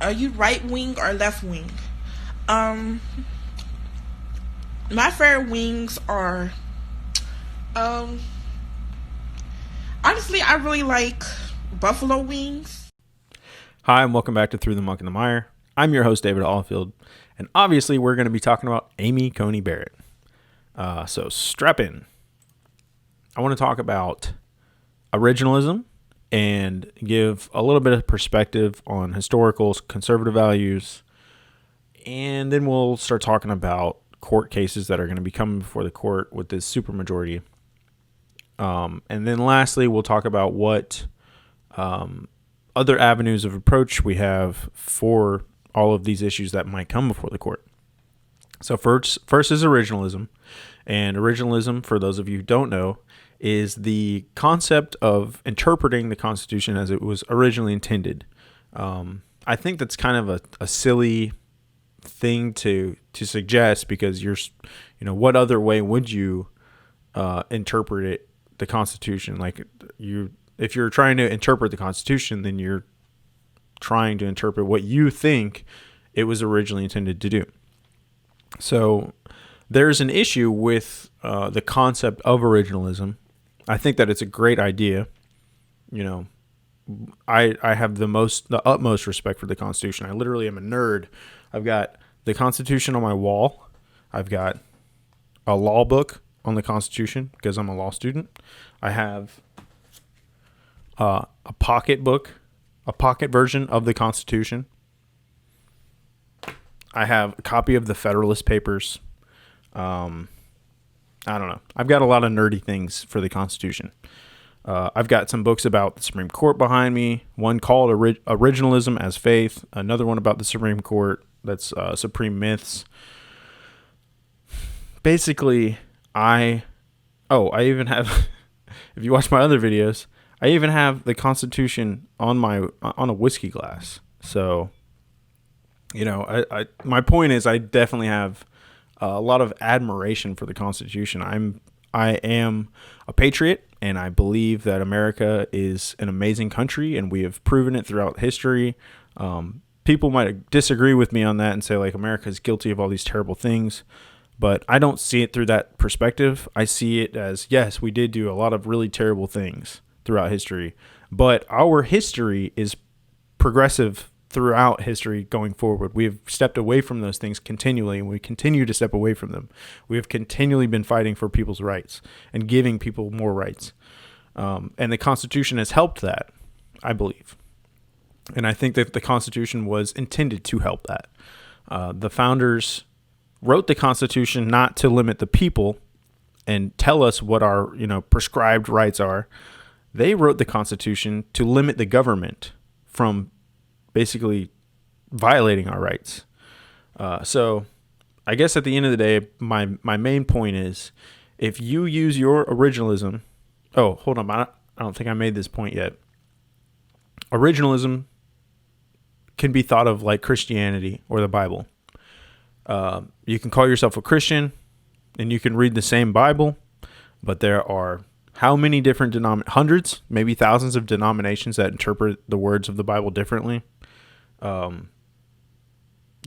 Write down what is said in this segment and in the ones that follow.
Are you right wing or left wing? Um, my favorite wings are, um, honestly, I really like buffalo wings. Hi, and welcome back to Through the Muck and the Mire. I'm your host, David Alfield, and obviously we're going to be talking about Amy Coney Barrett. So strap in. I want to talk about originalism and give a little bit of perspective on historical conservative values, and then we'll start talking about court cases that are going to be coming before the court with this supermajority. And then lastly, we'll talk about what other avenues of approach we have for all of these issues that might come before the court. So first is originalism. And originalism, for those of you who don't know, is the concept of interpreting the Constitution as it was originally intended. I think that's kind of a silly thing to suggest, because what other way would you interpret it, the Constitution? If you're trying to interpret the Constitution, then you're trying to interpret what you think it was originally intended to do. So there's an issue with the concept of originalism. I think that it's a great idea. I have the utmost respect for the Constitution. I literally am a nerd. I've got the Constitution on my wall. I've got a law book on the Constitution because I'm a law student. I have a pocket book, a pocket version of the Constitution. I have a copy of the Federalist Papers. I don't know. I've got a lot of nerdy things for the Constitution. I've got some books about the Supreme Court behind me. One called Originalism as Faith. Another one about the Supreme Court. That's Supreme Myths. Basically, I even have, if you watch my other videos, I even have the Constitution on a whiskey glass. So, my point is, I definitely have a lot of admiration for the Constitution. I am a patriot, and I believe that America is an amazing country, and we have proven it throughout history. People might disagree with me on that and say, America is guilty of all these terrible things, but I don't see it through that perspective. I see it as, yes, we did do a lot of really terrible things throughout history, but our history is progressive throughout history going forward. We have stepped away from those things continually, and we continue to step away from them. We have continually been fighting for people's rights and giving people more rights. And the Constitution has helped that, I believe. And I think that the Constitution was intended to help that. The founders wrote the Constitution not to limit the people and tell us what our, prescribed rights are. They wrote the Constitution to limit the government from basically violating our rights. So I guess at the end of the day, my main point is, if you use your originalism, hold on, I don't think I made this point yet. Originalism can be thought of like Christianity or the Bible. You can call yourself a Christian and you can read the same Bible, but there are how many different hundreds, maybe thousands of denominations that interpret the words of the Bible differently. The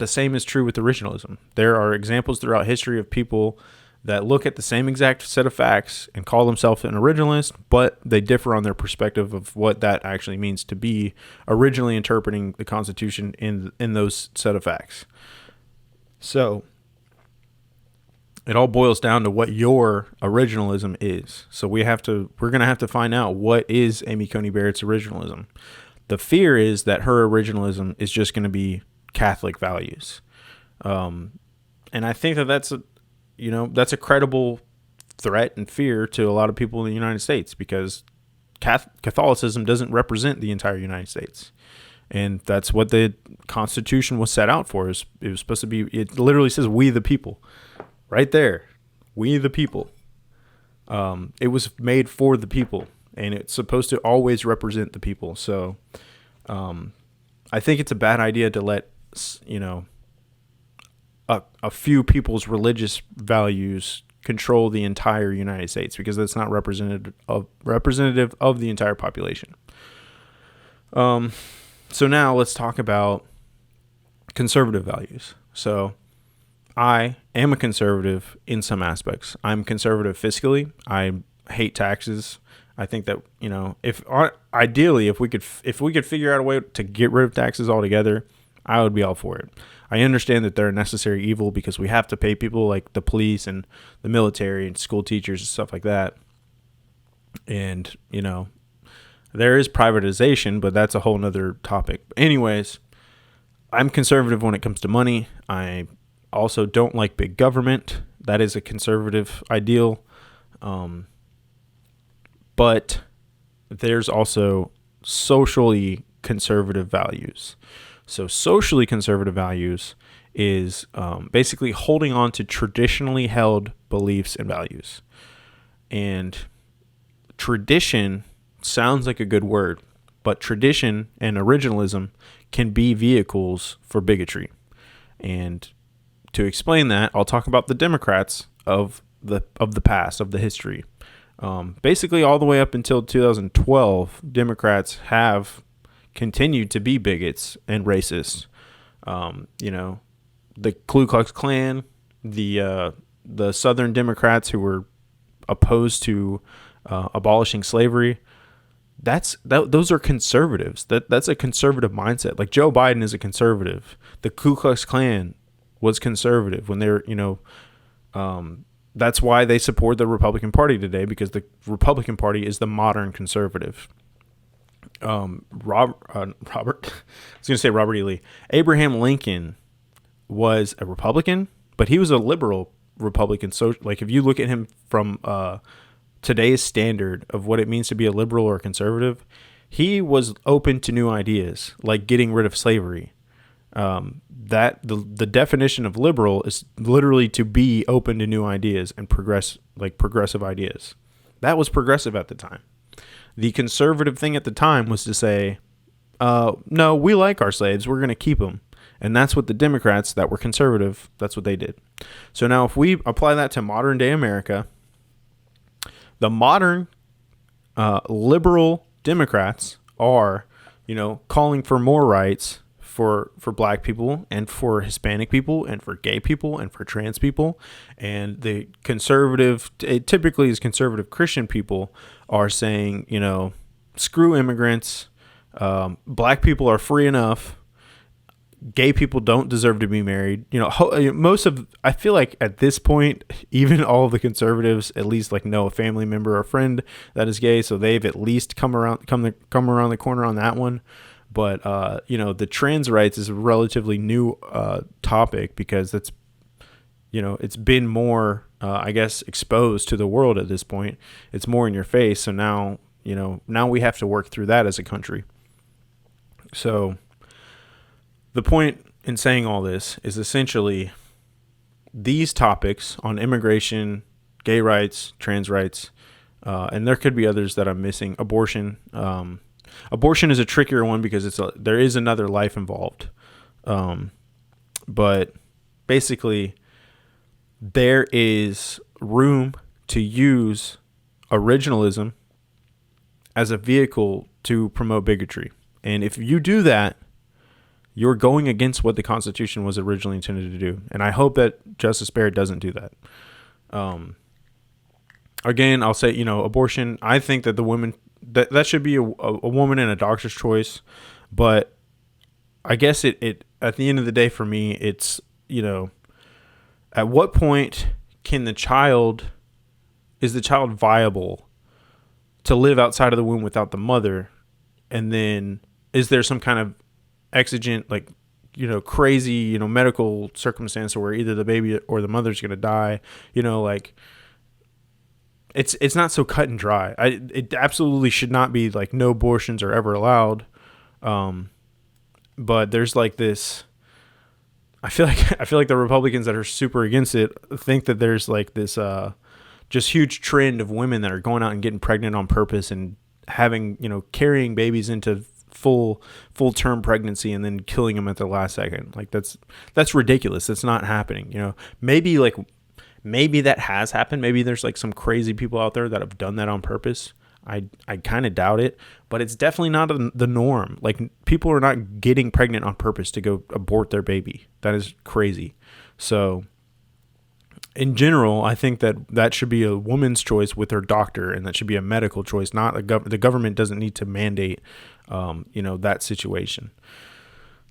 same is true with originalism. There are examples throughout history of people that look at the same exact set of facts and call themselves an originalist, but they differ on their perspective of what that actually means to be originally interpreting the Constitution in those set of facts. So it all boils down to what your originalism is. So we're going to have to find out, what is Amy Coney Barrett's originalism. The fear is that her originalism is just going to be Catholic values. And I think that's a credible threat and fear to a lot of people in the United States, because Catholicism doesn't represent the entire United States. And that's what the Constitution was set out for. It was supposed to be, it literally says, we the people. Right there. We the people. It was made for the people, and it's supposed to always represent the people. So I think it's a bad idea to let, a few people's religious values control the entire United States, because that's not representative of the entire population. So now let's talk about conservative values. So I am a conservative in some aspects. I'm conservative fiscally. I hate taxes. I think that, if ideally, if we could figure out a way to get rid of taxes altogether, I would be all for it. I understand that they're a necessary evil because we have to pay people like the police and the military and school teachers and stuff like that. And, there is privatization, but that's a whole nother topic. But anyways, I'm conservative when it comes to money. I also don't like big government. That is a conservative ideal. But there's also socially conservative values. So socially conservative values is basically holding on to traditionally held beliefs and values. And tradition sounds like a good word, but tradition and originalism can be vehicles for bigotry. And to explain that, I'll talk about the Democrats of the past, of the history. Basically, all the way up until 2012, Democrats have continued to be bigots and racist. The Ku Klux Klan, the Southern Democrats who were opposed to abolishing slavery. Those are conservatives. That's a conservative mindset. Like Joe Biden is a conservative. The Ku Klux Klan was conservative when they were, that's why they support the Republican Party today, because the Republican Party is the modern conservative. Robert, I was going to say Robert E. Lee. Abraham Lincoln was a Republican, but he was a liberal Republican. So, like, if you look at him from today's standard of what it means to be a liberal or a conservative, he was open to new ideas, like getting rid of slavery. That the definition of liberal is literally to be open to new ideas and progressive ideas. That was progressive at the time. The conservative thing at the time was to say, no, we like our slaves. We're going to keep them. And that's what the Democrats that were conservative, that's what they did. So now if we apply that to modern day America, the modern liberal Democrats are, calling for more rights for black people and for Hispanic people and for gay people and for trans people. And the conservative, it typically is conservative Christian people, are saying, screw immigrants. Black people are free enough. Gay people don't deserve to be married. I feel like at this point, even all of the conservatives at least know a family member or friend that is gay, so they've at least come around the corner on that one. But the trans rights is a relatively new topic because it's been more exposed to the world at this point. It's more in your face. So now we have to work through that as a country. So the point in saying all this is essentially these topics on immigration, gay rights, trans rights, and there could be others that I'm missing. Abortion. Abortion is a trickier one because there is another life involved. But basically, there is room to use originalism as a vehicle to promote bigotry. And if you do that, you're going against what the Constitution was originally intended to do. And I hope that Justice Barrett doesn't do that. Again, I'll say, abortion, I think that the women, that should be a woman and a doctor's choice. But I guess it at the end of the day, for me, it's, at what point is the child viable to live outside of the womb without the mother? And then is there some kind of exigent, crazy, medical circumstance where either the baby or the mother's going to die? It's not so cut and dry. It absolutely should not be no abortions are ever allowed. But there's this, I feel like the Republicans that are super against it think that there's this just huge trend of women that are going out and getting pregnant on purpose and having, carrying babies into full term pregnancy and then killing them at the last second. That's ridiculous. That's not happening. Maybe that has happened. Maybe there's some crazy people out there that have done that on purpose. I kind of doubt it, but it's definitely not the norm. Like, people are not getting pregnant on purpose to go abort their baby. That is crazy. So in general, I think that should be a woman's choice with her doctor, and that should be a medical choice. Not the government doesn't need to mandate, that situation.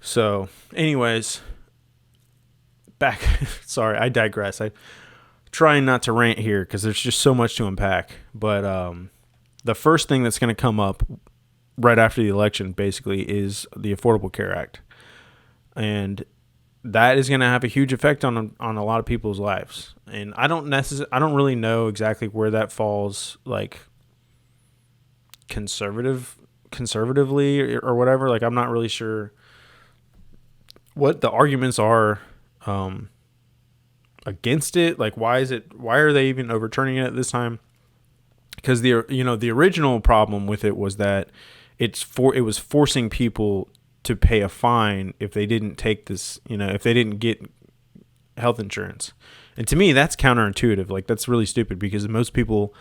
So, anyways, back. Sorry, I digress. I trying not to rant here because there's just so much to unpack. But the first thing that's going to come up right after the election, basically, is the Affordable Care Act, and that is going to have a huge effect on a lot of people's lives. And I don't really know exactly where that falls, like, conservatively or whatever. Like, I'm not really sure what the arguments are against it. Like, why are they even overturning it at this time? Because the original problem with it was that it was forcing people to pay a fine if they didn't take this, if they didn't get health insurance. And to me, that's counterintuitive. Like, that's really stupid, because most people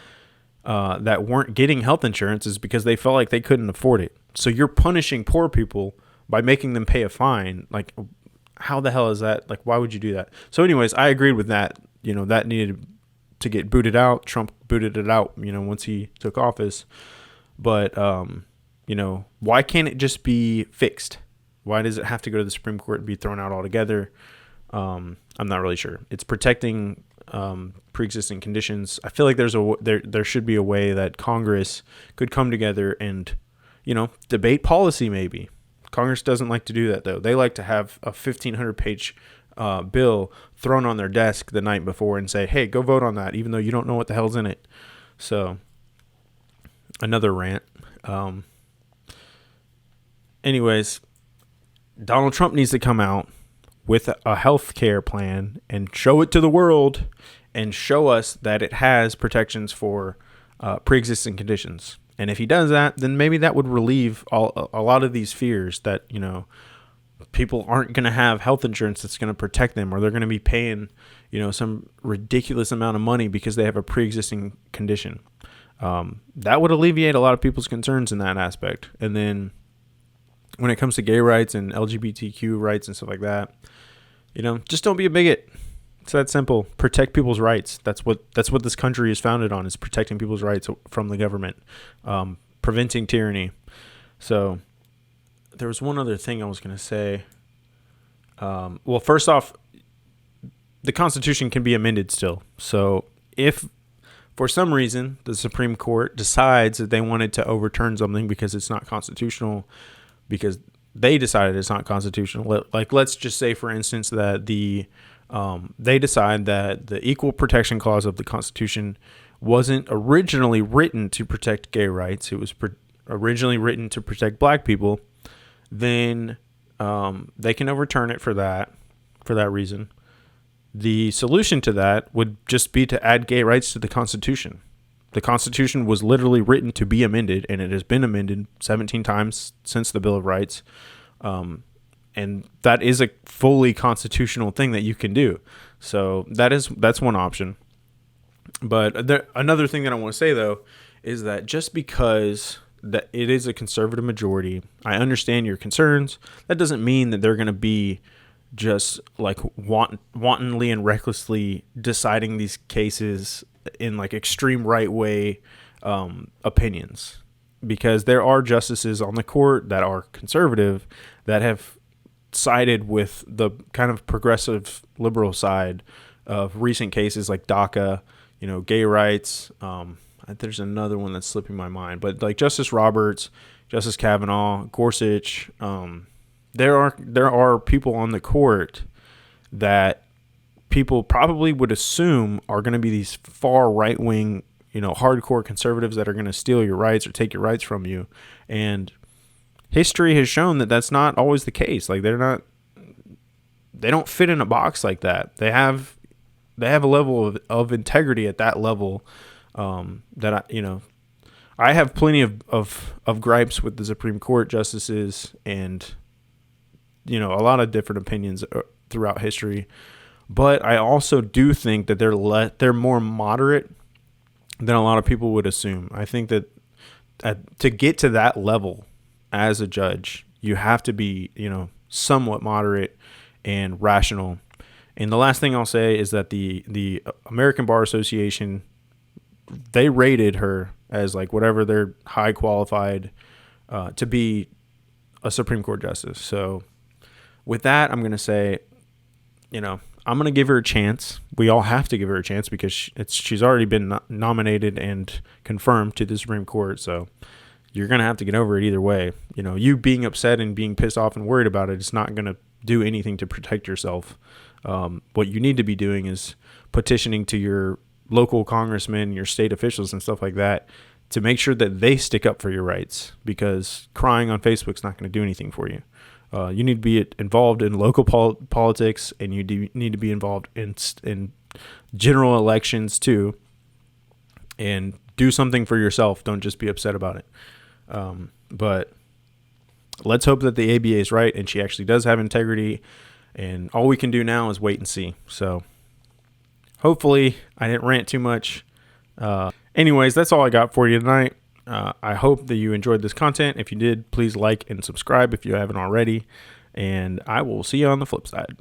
that weren't getting health insurance is because they felt like they couldn't afford it. So you're punishing poor people by making them pay a fine. Like, how the hell is that? Like, why would you do that? So anyways, I agreed with that. That needed to get booted out. Trump booted it out, once he took office. But, why can't it just be fixed? Why does it have to go to the Supreme Court and be thrown out altogether? I'm not really sure. It's protecting pre-existing conditions. I feel like there should be a way that Congress could come together and, debate policy maybe. Congress doesn't like to do that, though. They like to have a 1,500-page bill thrown on their desk the night before and say, hey, go vote on that, even though you don't know what the hell's in it. So, another rant. Anyways, Donald Trump needs to come out with a health care plan and show it to the world and show us that it has protections for pre-existing conditions. And if he does that, then maybe that would relieve a lot of these fears that, people aren't going to have health insurance that's going to protect them, or they're going to be paying, some ridiculous amount of money because they have a pre-existing condition. That would alleviate a lot of people's concerns in that aspect. And then when it comes to gay rights and LGBTQ rights and stuff like that, just don't be a bigot. It's that simple. Protect people's rights. That's what this country is founded on, is protecting people's rights from the government, preventing tyranny. So there was one other thing I was going to say. Well, first off, the Constitution can be amended still. So if for some reason the Supreme Court decides that they wanted to overturn something because it's not constitutional, because they decided it's not constitutional. Like, let's just say, for instance, that they decide that the Equal Protection Clause of the Constitution wasn't originally written to protect gay rights. It was originally written to protect black people. Then they can overturn it for that reason. The solution to that would just be to add gay rights to the Constitution. The Constitution was literally written to be amended, and it has been amended 17 times since the Bill of Rights. And that is a fully constitutional thing that you can do. So that's one option. But another thing that I want to say, though, is that just because that it is a conservative majority, I understand your concerns. That doesn't mean that they're going to be just like wantonly and recklessly deciding these cases in like extreme right way opinions, because there are justices on the court that are conservative that have sided with the kind of progressive liberal side of recent cases like DACA, gay rights. There's another one that's slipping my mind, but like Justice Roberts, Justice Kavanaugh, Gorsuch. There are people on the court that people probably would assume are going to be these far right wing, hardcore conservatives that are going to steal your rights or take your rights from you. And history has shown that that's not always the case. Like, they don't fit in a box like that. They have a level of integrity at that level that I have plenty of gripes with the Supreme Court justices and a lot of different opinions throughout history. But I also do think that they're more moderate than a lot of people would assume. I think that to get to that level as a judge, you have to be, somewhat moderate and rational. And the last thing I'll say is that the American Bar Association, they rated her as like whatever they're high qualified to be a Supreme Court justice. So with that, I'm going to say, I'm going to give her a chance. We all have to give her a chance because she's already been nominated and confirmed to the Supreme Court. So you're going to have to get over it either way. You being upset and being pissed off and worried about it, it's not going to do anything to protect yourself. What you need to be doing is petitioning to your local congressmen, your state officials and stuff like that to make sure that they stick up for your rights, because crying on Facebook's not going to do anything for you. You need to be involved in local politics, and you need to be involved in general elections too, and do something for yourself. Don't just be upset about it. But let's hope that the ABA is right and she actually does have integrity, and all we can do now is wait and see. So hopefully I didn't rant too much. Anyways, that's all I got for you tonight. I hope that you enjoyed this content. If you did, please like and subscribe if you haven't already. And I will see you on the flip side.